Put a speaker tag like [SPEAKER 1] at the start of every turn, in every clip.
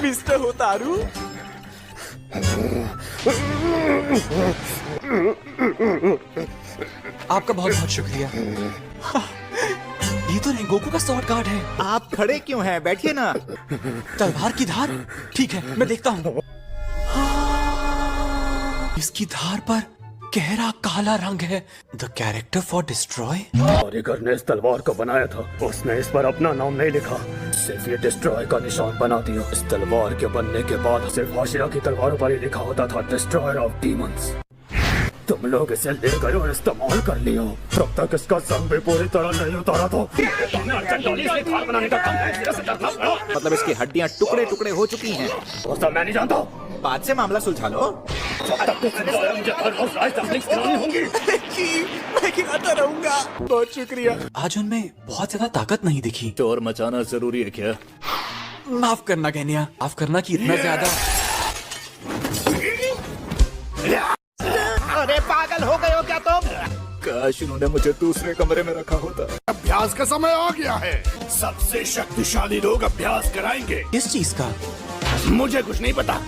[SPEAKER 1] Mister होतारू। आपका बहुत बहुत शुक्रिया। ये तो रेंगोकू का स्वॉर्ड गार्ड है।
[SPEAKER 2] आप खड़े क्यों हैं? बैठिए ना।
[SPEAKER 1] तलवार की धार? ठीक है, मैं देखता हूँ। इसकी धार पर गहरा काला रंग है। The character for destroy.
[SPEAKER 3] कारीगर ने इस तलवार को बनाया था, उसने इस पर अपना नाम नहीं लिखा, सिर्फ ये डिस्ट्रॉय का निशान बना दिया। इस तलवार के बनने के बाद सिर्फ हाशिरा की तलवारों पर ही लिखा होता था डिस्ट्रॉयर ऑफ डीमंस। तुम लोग इसे ले गए और इस्तेमाल कर लिया। तब तक इसका जंग भी पूरी तरह नहीं उतारा था।
[SPEAKER 2] मतलब इसकी हड्डियां टुकड़े टुकड़े हो चुकी हैं।
[SPEAKER 3] वो सब मैं नहीं जानता।
[SPEAKER 2] बाद से मामला सुलझा लो।
[SPEAKER 3] जब तक मुझे हर रोज राइस डम्पलिंग्स खिलानी होंगी।
[SPEAKER 1] मैं खिलाता रहूंगा। बहुत शुक्रिया। आज उनमें बहुत ज्यादा ताकत नहीं दिखी।
[SPEAKER 3] शोर मचाना जरूरी है क्या?
[SPEAKER 1] माफ करना केनिया, माफ करना कि इतना ज्यादा।
[SPEAKER 2] अरे पागल हो गए हो क्या तुम?
[SPEAKER 3] काश उन्होंने मुझे दूसरे कमरे में रखा होता।
[SPEAKER 4] अभ्यास का समय आ गया है। सबसे शक्तिशाली लोग अभ्यास कराएंगे।
[SPEAKER 1] किस चीज का?
[SPEAKER 4] मुझे कुछ नहीं पता।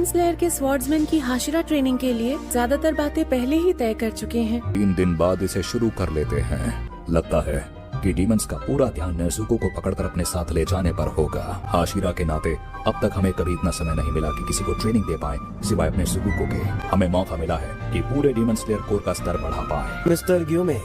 [SPEAKER 5] स्लेयर के स्वॉर्ड्समैन की हाशिरा ट्रेनिंग के लिए ज्यादातर बातें पहले ही तय कर चुके हैं।
[SPEAKER 6] 3 दिन बाद इसे शुरू कर लेते हैं। लगता है कि डीमंस का पूरा ध्यान नेज़ुको को पकड़कर अपने साथ ले जाने पर होगा। हाशिरा के नाते अब तक हमें कभी इतना समय नहीं मिला कि किसी को ट्रेनिंग दे पाए सिवाय अपने सुगुको के। हमें मौका मिला है कि पूरे डीमन स्लेयर कोर का स्तर बढ़ा पाए।
[SPEAKER 7] मिस्टर ग्यूमे,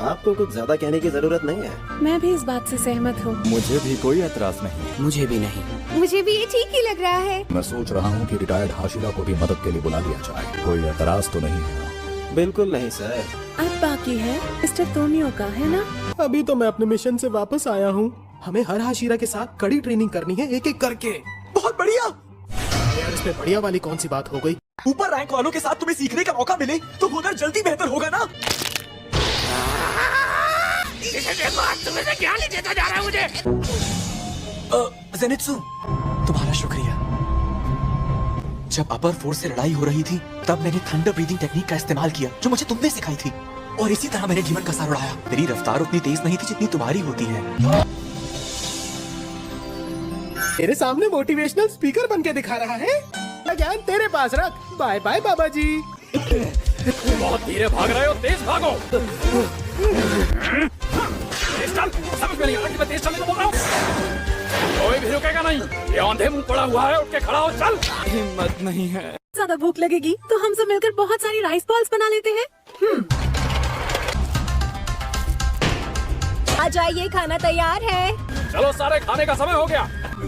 [SPEAKER 7] आपको कुछ ज्यादा कहने की जरूरत नहीं है।
[SPEAKER 5] मैं भी इस बात से सहमत हूँ।
[SPEAKER 3] मुझे भी कोई एतराज नहीं।
[SPEAKER 1] मुझे भी नहीं।
[SPEAKER 8] मुझे भी ये ठीक ही लग रहा है।
[SPEAKER 6] मैं सोच रहा हूँ कि रिटायर्ड हाशिरा को भी मदद के लिए बुला लिया जाए। कोई एतराज तो नहीं है?
[SPEAKER 7] बिल्कुल नहीं सर।
[SPEAKER 5] अब बाकी है मिस्टर तोमियो का, है ना?
[SPEAKER 9] अभी तो मैं अपने मिशन से वापस आया हूँ। हमें हर हाशिरा के साथ कड़ी ट्रेनिंग करनी है, एक एक करके।
[SPEAKER 1] बहुत बढ़िया।
[SPEAKER 9] यार इसमें बढ़िया वाली कौन सी बात हो गई?
[SPEAKER 1] ऊपर रैंक वालों के साथ तुम्हें सीखने का मौका मिले तो हुनर जल्दी बेहतर होगा ना।
[SPEAKER 4] तुम्हें क्या नहीं देता जा रहा है मुझे?
[SPEAKER 1] ज़ेनित्सु, तुम्हारा शुक्रिया। जब अपर फोर्स से लड़ाई हो रही थी तब मैंने थंडर ब्रीदिंग टेक्निक का इस्तेमाल किया जो मुझे तुमने सिखाई थी, और इसी तरह मैंने जीवन का सार उड़ाया। मेरी रफ्तार उतनी तेज नहीं थी जितनी तुम्हारी होती है।
[SPEAKER 9] तेरे सामने मोटिवेशनल स्पीकर बन के दिखा रहा है। ज्ञान तेरे पास रख। बाय बाय बाबा जी।
[SPEAKER 3] बहुत धीरे भाग रहे हो, तेज भागो। तेज चल, समझ में नहीं आ रहा कि मैं तेज चलने को बोल रहा हूँ। कोई भी रुकेगा नहीं। ये औंधे मुंह पड़ा हुआ है, उठ के खड़ा हो, चल।
[SPEAKER 1] हिम्मत नहीं है।
[SPEAKER 5] ज्यादा भूख लगेगी तो हम सब मिलकर बहुत सारी राइस बॉल्स बना लेते हैं।
[SPEAKER 8] आ जाइए, खाना तैयार है।
[SPEAKER 3] चलो सारे, खाने का समय हो गया।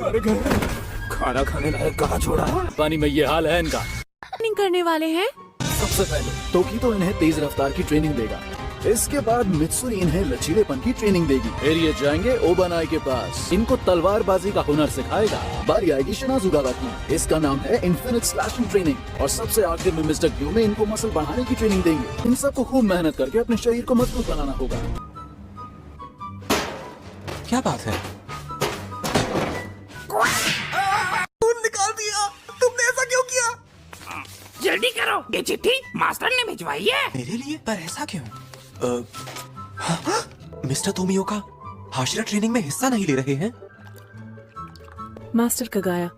[SPEAKER 3] अरे खाना खाने लायक कहाँ छोड़ा है? पानी में ये हाल है इनका।
[SPEAKER 5] ट्रेनिंग करने वाले हैं।
[SPEAKER 3] सबसे पहले तोकीतो इन्हें तेज रफ्तार की ट्रेनिंग देगा। इसके बाद मित्सुरी इन्हें लचीलेपन की ट्रेनिंग देगी। फिर ये जाएंगे ओबानाई के पास, इनको तलवारबाजी का हुनर सिखाएगा। बारी आएगी शिनाजुगावा की, इसका नाम है इन्फिनिट स्लैशिंग ट्रेनिंग। और सबसे आखिर में मिस्टर ग्यूमे इनको मसल बढ़ाने की ट्रेनिंग देंगे। इन सबको खूब मेहनत करके अपने शरीर को मजबूत बनाना होगा।
[SPEAKER 1] क्या बात है? खून निकाल दिया। तुमने ऐसा क्यों किया?
[SPEAKER 4] जल्दी करो, ये चिट्ठी मास्टर ने भिजवाई है
[SPEAKER 1] मेरे लिए। पर ऐसा क्यों? मिस्टर तोमियो का हाशिरा ट्रेनिंग में हिस्सा नहीं ले रहे हैं?
[SPEAKER 5] मास्टर कगाया,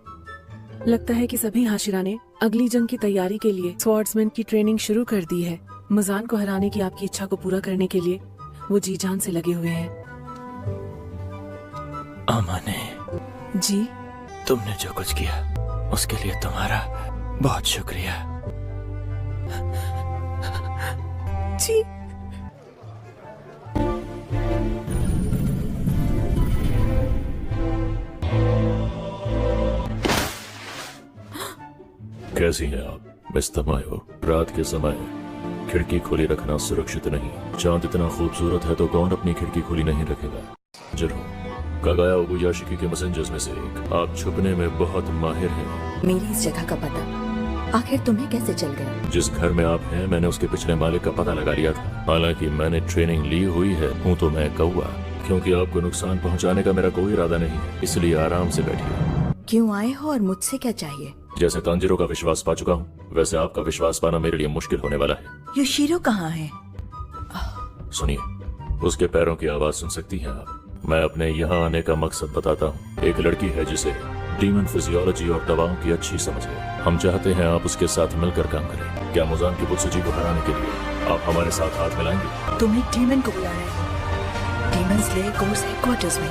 [SPEAKER 5] लगता है कि सभी हाशिरा ने अगली जंग की तैयारी के लिए स्वॉर्ड्समैन की ट्रेनिंग शुरू कर दी है। मुजान को हराने की आपकी इच्छा को पूरा करने के लिए वो जी जान से लगे हुए हैं।
[SPEAKER 3] अमाने
[SPEAKER 5] जी,
[SPEAKER 3] तुमने जो कुछ किया उसके लिए तुम्हारा बहुत शुक्रिया।
[SPEAKER 5] जी।
[SPEAKER 3] कैसी हैं आप मिस तमायो? रात के समय खिड़की खुली रखना सुरक्षित नहीं। चांद इतना खूबसूरत है तो कौन अपनी खिड़की खुली नहीं रखेगा। जरूर कगाया ओबुयाशिकी के मैसेंजर्स में से एक। आप छुपने में बहुत माहिर हैं।
[SPEAKER 8] मेरी इस जगह का पता आखिर तुम्हें कैसे चल गया?
[SPEAKER 3] जिस घर में आप हैं मैंने उसके पिछले मालिक का पता लगा लिया था। हालांकि मैंने ट्रेनिंग ली हुई है, हूँ तो मैं कौआ, क्योंकि आपको नुकसान पहुँचाने का मेरा कोई इरादा नहीं है। इसलिए आराम से बैठिए।
[SPEAKER 8] क्यों आए हो और मुझसे क्या चाहिए?
[SPEAKER 3] जैसे तांजिरो का विश्वास पा चुका हूँ वैसे आपका विश्वास पाना मेरे लिए मुश्किल होने वाला है।
[SPEAKER 8] योशिरो कहाँ है?
[SPEAKER 3] सुनिए, उसके पैरों की आवाज सुन सकती हैं आप? मैं अपने यहाँ आने का मकसद बताता हूँ। एक लड़की है जिसे
[SPEAKER 10] डीमन फिजियोलॉजी और दवाओं की अच्छी समझ है। हम चाहते हैं आप उसके साथ मिलकर काम करें। क्या मुजान की बुत्सुजी को हराने के लिए आप हमारे साथ हाथ मिलाएंगे?
[SPEAKER 8] तुम एक डीमन को बुला रहे हो। डीमन स्लेयर कोर्स हेडक्वार्टर्स में।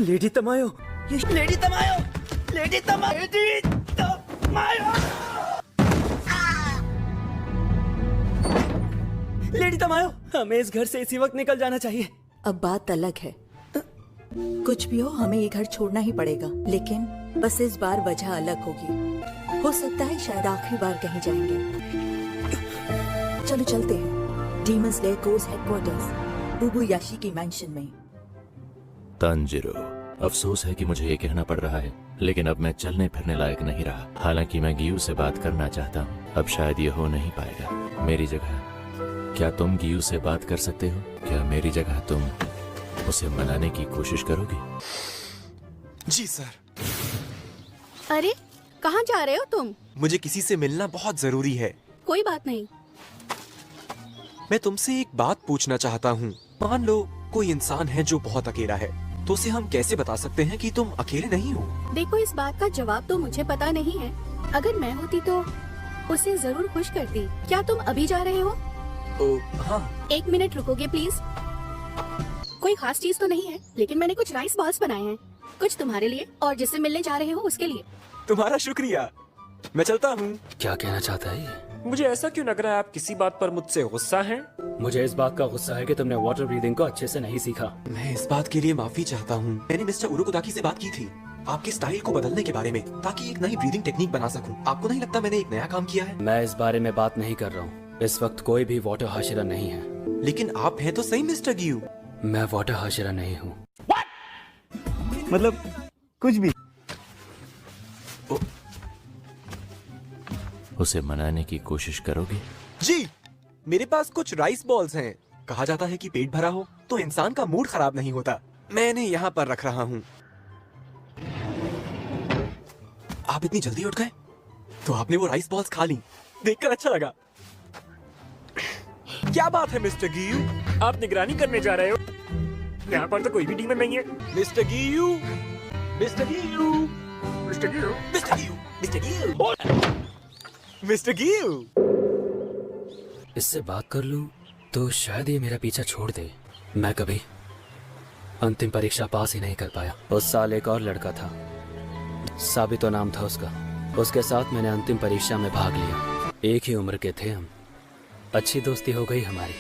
[SPEAKER 9] Lady Tamayo, lady Tamayo, lady Tamayo, lady Tamayo, lady Tamayo, हमें इस घर से इसी वक्त निकल जाना चाहिए।
[SPEAKER 8] अब बात अलग है। कुछ भी हो, हमें ये घर छोड़ना ही पड़ेगा, लेकिन बस इस बार वजह अलग होगी। हो सकता है शायद आखिरी बार कहीं जाएंगे। चलो चलते हैं डीमन स्लेयर कोर्स हेडक्वार्टर्स, उबुयाशी की मैंशन में।
[SPEAKER 10] तांजिरो, अफसोस है कि मुझे ये कहना पड़ रहा है, लेकिन अब मैं चलने फिरने लायक नहीं रहा। हालांकि मैं गियू से बात करना चाहता हूँ, अब शायद ये हो नहीं पाएगा। मेरी जगह क्या तुम गियू से बात कर सकते हो? क्या मेरी जगह तुम उसे मनाने की कोशिश करोगे?
[SPEAKER 1] जी सर।
[SPEAKER 11] अरे कहाँ जा रहे हो तुम?
[SPEAKER 1] मुझे किसी से मिलना बहुत जरूरी है।
[SPEAKER 11] कोई बात नहीं।
[SPEAKER 1] मैं तुमसे एक बात पूछना चाहता हूँ। मान लो कोई इंसान है जो बहुत अकेला है, तो उसे हम कैसे बता सकते हैं कि तुम अकेले नहीं हो?
[SPEAKER 11] देखो, इस बात का जवाब तो मुझे पता नहीं है। अगर मैं होती तो उसे जरूर खुश करती। क्या तुम अभी जा रहे हो?
[SPEAKER 1] हाँ।
[SPEAKER 11] 1 मिनट रुकोगे प्लीज? कोई खास चीज तो नहीं है, लेकिन मैंने कुछ राइस बॉल्स बनाए हैं, कुछ तुम्हारे लिए और जिससे मिलने जा रहे हो उसके लिए।
[SPEAKER 1] तुम्हारा शुक्रिया, मैं चलता हूँ।
[SPEAKER 3] क्या कहना चाहता है ये?
[SPEAKER 12] मुझे ऐसा क्यों लग रहा है आप किसी बात पर मुझसे गुस्सा हैं?
[SPEAKER 3] मुझे इस बात का गुस्सा है कि तुमने वाटर ब्रीदिंग को अच्छे से नहीं सीखा।
[SPEAKER 1] मैं इस बात के लिए माफी चाहता हूँ। मैंने मिस्टर उरुकुदाकी से बात की थी आपके स्टाइल को बदलने के बारे में, ताकि एक नई ब्रीदिंग टेक्निक बना सकूं। आपको नहीं लगता मैंने एक नया काम किया है?
[SPEAKER 3] मैं इस बारे में बात नहीं कर रहा हूँ। इस वक्त कोई भी वाटर हाशिरा नहीं है।
[SPEAKER 1] लेकिन आप हैं तो सही मिस्टर गियू।
[SPEAKER 3] मैं वाटर हाशिरा नहीं हूँ।
[SPEAKER 9] मतलब कुछ भी।
[SPEAKER 10] उसे मनाने की कोशिश करोगे?
[SPEAKER 1] जी, मेरे पास कुछ राइस बॉल्स हैं। कहा जाता है कि पेट भरा हो तो इंसान का मूड खराब नहीं होता। मैंने यहाँ पर रख रहा हूँ। आप इतनी जल्दी उठ गए? तो आपने वो राइस बॉल्स खा ली, देखकर अच्छा लगा। क्या बात है मिस्टर गियू?
[SPEAKER 12] आप निगरानी करने जा रहे हो? यहाँ पर तो कोई भी डीमन नहीं है।
[SPEAKER 1] Mister Giyu, mister Giyu,
[SPEAKER 12] mister Giyu,
[SPEAKER 1] mister Giyu, mister Giyu, mister Giyu.
[SPEAKER 3] इससे बात कर लूं तो शायद ये मेरा पीछा छोड़ दे। मैं कभी अंतिम परीक्षा पास ही नहीं कर पाया। उस साल एक और लड़का था, साबितो नाम था उसका। उसके साथ मैंने अंतिम परीक्षा में भाग लिया। एक ही उम्र के थे हम। अच्छी दोस्ती हो गई हमारी।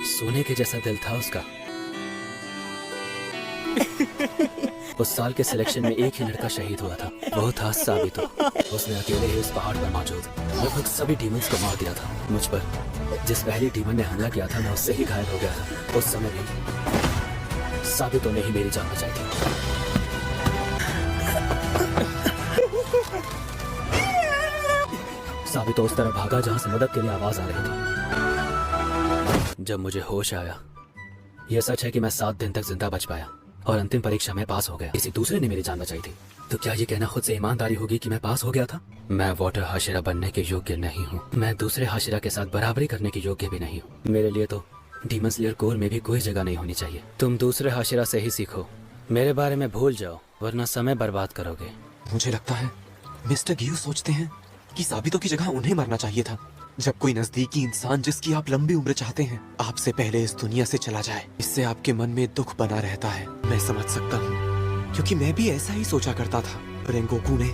[SPEAKER 3] सोने के जैसा दिल था उसका। उस साल के सिलेक्शन में एक ही लड़का शहीद हुआ था, वो था साबितो। उसने अकेले ही उस पहाड़ पर मौजूद लगभग सभी डीमंस को मार दिया था। मुझ पर जिस पहली डीमन ने हमला किया था, मैं उससे ही घायल हो गया था। उस समय भी साबितो ने ही मेरी जान बचाई थी। साबितो उस तरह भागा जहां से मदद के लिए आवाज आ रही थी। जब मुझे होश आया, यह सच है कि मैं 7 दिन तक जिंदा बच पाया और अंतिम परीक्षा में पास हो गया। किसी दूसरे ने मेरी जान बचाई थी। तो क्या ये कहना खुद से ईमानदारी होगी कि मैं पास हो गया था? मैं वाटर हाशिरा बनने के योग्य नहीं हूँ। मैं दूसरे हाशिरा के साथ बराबरी करने के योग्य भी नहीं हूँ। मेरे लिए तो डीमन स्लेयर कोर में भी कोई जगह नहीं होनी चाहिए। तुम दूसरे हाशिरा से ही सीखो, मेरे बारे में भूल जाओ, वरना समय बर्बाद करोगे।
[SPEAKER 1] मुझे लगता है मिस्टर गियू सोचते हैं कि साबितो की जगह उन्हें मरना चाहिए था। जब कोई नजदीकी इंसान जिसकी आप लंबी उम्र चाहते हैं आपसे पहले इस दुनिया से चला जाए, इससे आपके मन में दुख बना रहता है। मैं समझ सकता हूँ, क्योंकि मैं भी ऐसा ही सोचा करता था। रेंगोकू ने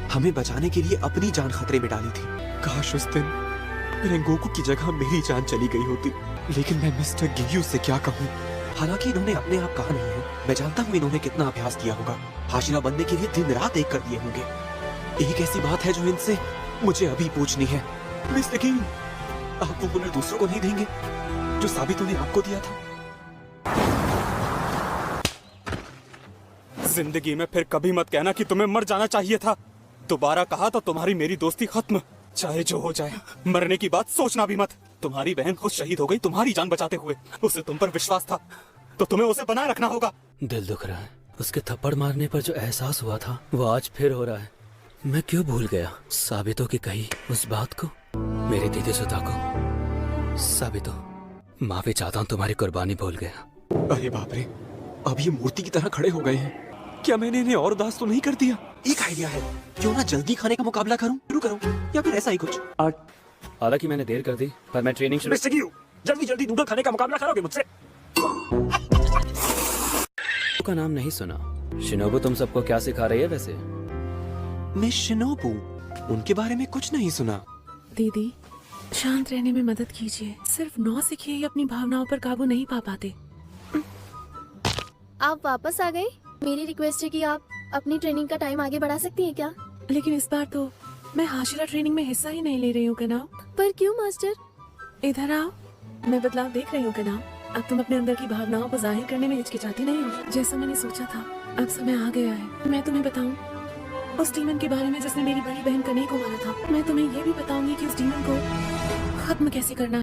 [SPEAKER 1] हमें बचाने के लिए अपनी जान खतरे में डाली थी। काश उस दिन रेंगोकू की जगह मेरी जान चली गई होती। लेकिन मैं मिस्टर गियू से क्या कहूँ? हालांकि इन्होंने अपने आप कहा नहीं है। मैं जानता हूँ इन्होंने कितना अभ्यास किया होगा। हाशिरा बनने के लिए दिन रात एक कर दिए होंगे। एक ऐसी बात है जो इनसे मुझे अभी पूछनी है। मिस्टर गियू, आप वो हुनर दूसरों को नहीं देंगे जो साबितो ने आपको दिया था?
[SPEAKER 13] जिंदगी में फिर कभी मत कहना कि तुम्हें मर जाना चाहिए था। दोबारा कहा तो तुम्हारी मेरी दोस्ती खत्म, चाहे जो हो जाए। मरने की बात सोचना भी मत। तुम्हारी बहन खुद शहीद हो गई तुम्हारी जान बचाते हुए। उसे तुम पर विश्वास था तो तुम्हें उसे बनाए रखना होगा।
[SPEAKER 3] दिल दुख रहा है। उसके थप्पड़ मारने पर जो एहसास हुआ था वो आज फिर हो रहा है। मैं क्यों भूल गया साबितो की कही उस बात को, मेरी दीदी सुधा को। साबितो, माफी चाहता हूँ, तुम्हारी कुर्बानी भूल गया।
[SPEAKER 1] अरे बाप रे, अब ये मूर्ति की तरह खड़े हो गए हैं। क्या मैंने इन्हें और उदास तो नहीं कर दिया? एक आइडिया है, क्यों ना जल्दी खाने का मुकाबला शुरू करूं या फिर ऐसा ही कुछ।
[SPEAKER 14] हालांकि मैंने देर कर दी, पर मैं ट्रेनिंग शुरू।
[SPEAKER 12] मिस्टर गियू, जल्दी जल्दी नूडल खाने का मुकाबला करोगे मुझसे?
[SPEAKER 14] का नाम नहीं सुना। शिनोबु तुम सबको क्या सिखा रही है वैसे?
[SPEAKER 1] मैं शिनोबु, उनके बारे में कुछ नहीं सुना।
[SPEAKER 5] दीदी, शांत रहने में मदद कीजिए। सिर्फ 9 सीखे ही अपनी भावनाओं पर काबू नहीं पा पाते।
[SPEAKER 11] आप वापस आ गए? मेरी रिक्वेस्ट है कि आप अपनी ट्रेनिंग का टाइम आगे बढ़ा सकती हैं क्या?
[SPEAKER 5] लेकिन इस बार तो मैं हाशिरा ट्रेनिंग में हिस्सा ही नहीं ले रही हूँ कनाव।
[SPEAKER 11] पर क्यों मास्टर?
[SPEAKER 5] इधर आओ, मैं बदलाव देख रही हूँ कनाव। अब तुम अपने अंदर की भावनाओं को जाहिर करने में हिचकिचाती नहीं हो, जैसा मैंने सोचा था। अब समय आ गया है, मैं तुम्हें बताऊं उस डीमन के बारे में जिसने मेरी बड़ी बहन कने को मारा था। मैं तुम्हें ये भी बताऊंगी कि उस डीमन को खत्म कैसे करना है।